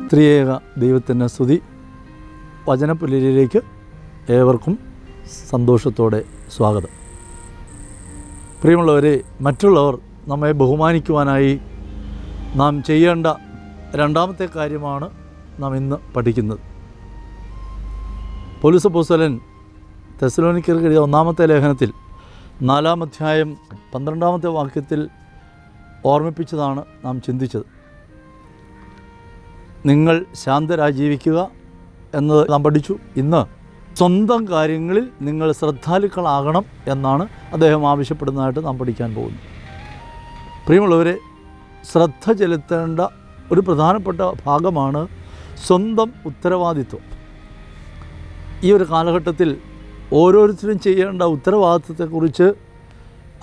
ത്രിയേക ദൈവത്തിൻ്റെ സ്തുതി. വചനപ്പുലരിയിലേക്ക് ഏവർക്കും സന്തോഷത്തോടെ സ്വാഗതം. പ്രിയമുള്ളവരെ, മറ്റുള്ളവർ നമ്മെ ബഹുമാനിക്കുവാനായി നാം ചെയ്യേണ്ട രണ്ടാമത്തെ കാര്യമാണ് നാം ഇന്ന് പഠിക്കുന്നത്. പൗലോസ് അപ്പോസ്തലൻ തെസ്സലോനിക്കർക്ക് എഴുതിയ ഒന്നാമത്തെ ലേഖനത്തിൽ 4-ാം അധ്യായം 12-ാമത്തെ വാക്യത്തിൽ ഓർമ്മിപ്പിച്ചതാണ് നാം ചിന്തിച്ചത്. നിങ്ങൾ ശാന്തരായി ജീവിക്കുക എന്നത് നാം പഠിച്ചു. ഇന്ന് സ്വന്തം കാര്യങ്ങളിൽ നിങ്ങൾ ശ്രദ്ധാലുക്കളാകണം എന്നാണ് അദ്ദേഹം ആവശ്യപ്പെടുന്നതായിട്ട് നാം പഠിക്കാൻ പോകുന്നു. പ്രിയമുള്ളവരെ, ശ്രദ്ധ ചെലുത്തേണ്ട ഒരു പ്രധാനപ്പെട്ട ഭാഗമാണ് സ്വന്തം ഉത്തരവാദിത്വം. ഈ ഒരു കാലഘട്ടത്തിൽ ഓരോരുത്തരും ചെയ്യേണ്ട ഉത്തരവാദിത്വത്തെക്കുറിച്ച്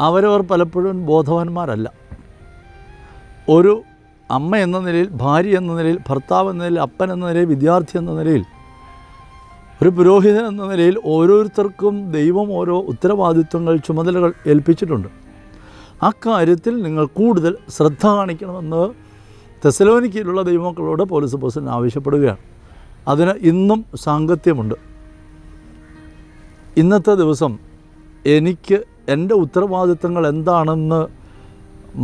അവരവർ പലപ്പോഴും ബോധവാന്മാരല്ല. ഒരു അമ്മ എന്ന നിലയിൽ, ഭാര്യ എന്ന നിലയിൽ, ഭർത്താവ് എന്ന നിലയിൽ, അപ്പൻ എന്ന നിലയിൽ, വിദ്യാർത്ഥി എന്ന നിലയിൽ, ഒരു പുരോഹിതൻ എന്ന നിലയിൽ ഓരോരുത്തർക്കും ദൈവം ഓരോ ഉത്തരവാദിത്വങ്ങൾ, ചുമതലകൾ ഏൽപ്പിച്ചിട്ടുണ്ട്. അക്കാര്യത്തിൽ നിങ്ങൾ കൂടുതൽ ശ്രദ്ധ കാണിക്കണമെന്ന് തെസ്സലോനിക്കയിലുള്ള ദൈവമക്കളോട് പൗലോസ് അപ്പോസ്തലൻ ആവശ്യപ്പെടുകയാണ്. അതിന് ഇന്നും സാങ്കത്യമുണ്ട്. ഇന്നത്തെ ദിവസം എനിക്ക് എൻ്റെ ഉത്തരവാദിത്തങ്ങൾ എന്താണെന്ന്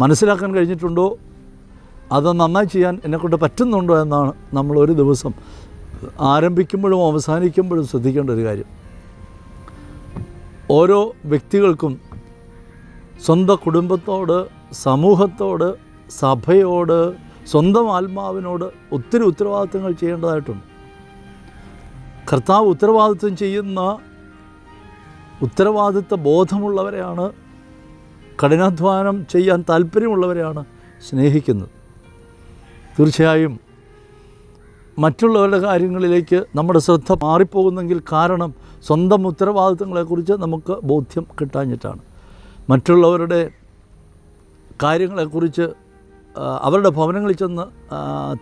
മനസ്സിലാക്കാൻ കഴിഞ്ഞിട്ടുണ്ടോ, അത് നന്നായി ചെയ്യാൻ എന്നെക്കൊണ്ട് പറ്റുന്നുണ്ടോ എന്നാണ് നമ്മൾ ഒരു ദിവസം ആരംഭിക്കുമ്പോഴും അവസാനിക്കുമ്പോഴും ശ്രദ്ധിക്കേണ്ട ഒരു കാര്യം. ഓരോ വ്യക്തികൾക്കും സ്വന്തം കുടുംബത്തോട്, സമൂഹത്തോട്, സഭയോട്, സ്വന്തം ആത്മാവിനോട് ഒത്തിരി ഉത്തരവാദിത്തങ്ങൾ ചെയ്യേണ്ടതായിട്ടുണ്ട്. കർത്താവ് ഉത്തരവാദിത്വം ചെയ്യുന്ന ഉത്തരവാദിത്വ ബോധമുള്ളവരെയാണ്, കഠിനാധ്വാനം ചെയ്യാൻ താല്പര്യമുള്ളവരെയാണ് സ്നേഹിക്കുന്നത്. തീർച്ചയായും മറ്റുള്ളവരുടെ കാര്യങ്ങളിലേക്ക് നമ്മുടെ ശ്രദ്ധ മാറിപ്പോകുന്നെങ്കിൽ കാരണം സ്വന്തം ഉത്തരവാദിത്തങ്ങളെക്കുറിച്ച് നമുക്ക് ബോധ്യം കിട്ടാഞ്ഞിട്ടാണ്. മറ്റുള്ളവരുടെ കാര്യങ്ങളെക്കുറിച്ച് അവരുടെ ഭവനങ്ങളിൽ ചെന്ന്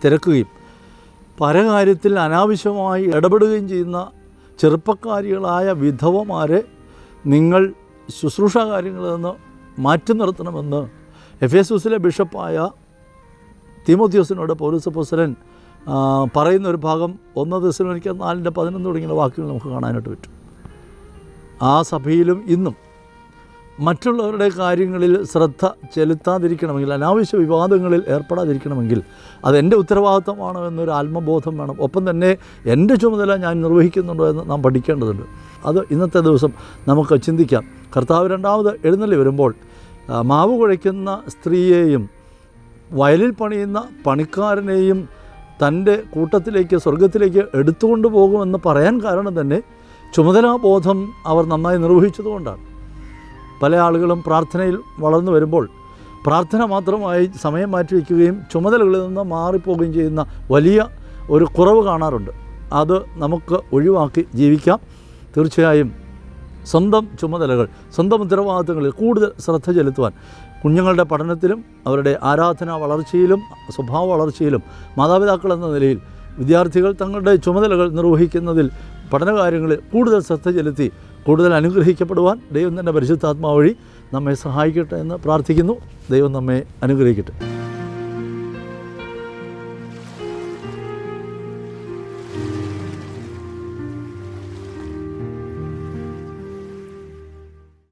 തിരക്കുകയും പല കാര്യത്തിൽ അനാവശ്യമായി ഇടപെടുകയും ചെയ്യുന്ന ചെറുപ്പക്കാരികളായ വിധവമാരെ നിങ്ങൾ ശുശ്രൂഷ കാര്യങ്ങളിൽ നിന്ന് മാറ്റി നിർത്തണമെന്ന് എഫേസൂസിലെ ബിഷപ്പായ തീമോഥെയോസിനോട് പൗലോസ് അപ്പോസ്തലൻ പറയുന്ന ഒരു ഭാഗം 1 തെസ്സലോനിക്കർ 4:11 തുടങ്ങിയ വാക്കുകൾ നമുക്ക് കാണാനായിട്ട് പറ്റും. ആ സഭയിലും ഇന്നും മറ്റുള്ളവരുടെ കാര്യങ്ങളിൽ ശ്രദ്ധ ചെലുത്താതിരിക്കണമെങ്കിൽ, അനാവശ്യ വിവാദങ്ങളിൽ ഏർപ്പെടാതിരിക്കണമെങ്കിൽ അതെൻ്റെ ഉത്തരവാദിത്തമാണോ എന്നൊരു ആത്മബോധം വേണം. ഒപ്പം തന്നെ എൻ്റെ ചുമതല ഞാൻ നിർവഹിക്കുന്നുണ്ടോ എന്ന് നാം പഠിക്കേണ്ടതുണ്ട്. അത് ഇന്നത്തെ ദിവസം നമുക്ക് ചിന്തിക്കാം. കർത്താവ് രണ്ടാമത് എഴുന്നള്ളി വരുമ്പോൾ മാവ് കുഴയ്ക്കുന്ന സ്ത്രീയെയും വയലിൽ പണിയുന്ന പണിക്കാരനെയും തൻ്റെ കൂട്ടത്തിലേക്ക്, സ്വർഗത്തിലേക്ക് എടുത്തുകൊണ്ട് പോകുമെന്ന് പറയാൻ കാരണം തന്നെ ചുമതലാബോധം അവർ നന്നായി നിർവഹിച്ചതുകൊണ്ടാണ്. പല ആളുകളും പ്രാർത്ഥനയിൽ വളർന്നു വരുമ്പോൾ പ്രാർത്ഥന മാത്രമായി സമയം മാറ്റിവെക്കുകയും ചുമതലകളിൽ നിന്ന് മാറിപ്പോവുകയും ചെയ്യുന്ന വലിയ ഒരു കുറവ് കാണാറുണ്ട്. അത് നമുക്ക് ഒഴിവാക്കി ജീവിക്കാം. തീർച്ചയായും സ്വന്തം ചുമതലകൾ, സ്വന്തം ഉത്തരവാദിത്തങ്ങളിൽ കൂടുതൽ ശ്രദ്ധ ചെലുത്തുവാൻ കുഞ്ഞുങ്ങളുടെ പഠനത്തിലും അവരുടെ ആരാധന വളർച്ചയിലും സ്വഭാവ വളർച്ചയിലും മാതാപിതാക്കൾ എന്ന നിലയിൽ വിദ്യാർത്ഥികൾ തങ്ങളുടെ ചുമതലകൾ നിർവഹിക്കുന്നതിൽ, പഠനകാര്യങ്ങളിൽ കൂടുതൽ ശ്രദ്ധ ചെലുത്തി കൂടുതൽ അനുഗ്രഹിക്കപ്പെടുവാൻ ദൈവം തന്നെ പരിശുദ്ധാത്മാവ് വഴി നമ്മെ സഹായിക്കട്ടെ എന്ന് പ്രാർത്ഥിക്കുന്നു. ദൈവം നമ്മെ അനുഗ്രഹിക്കട്ടെ.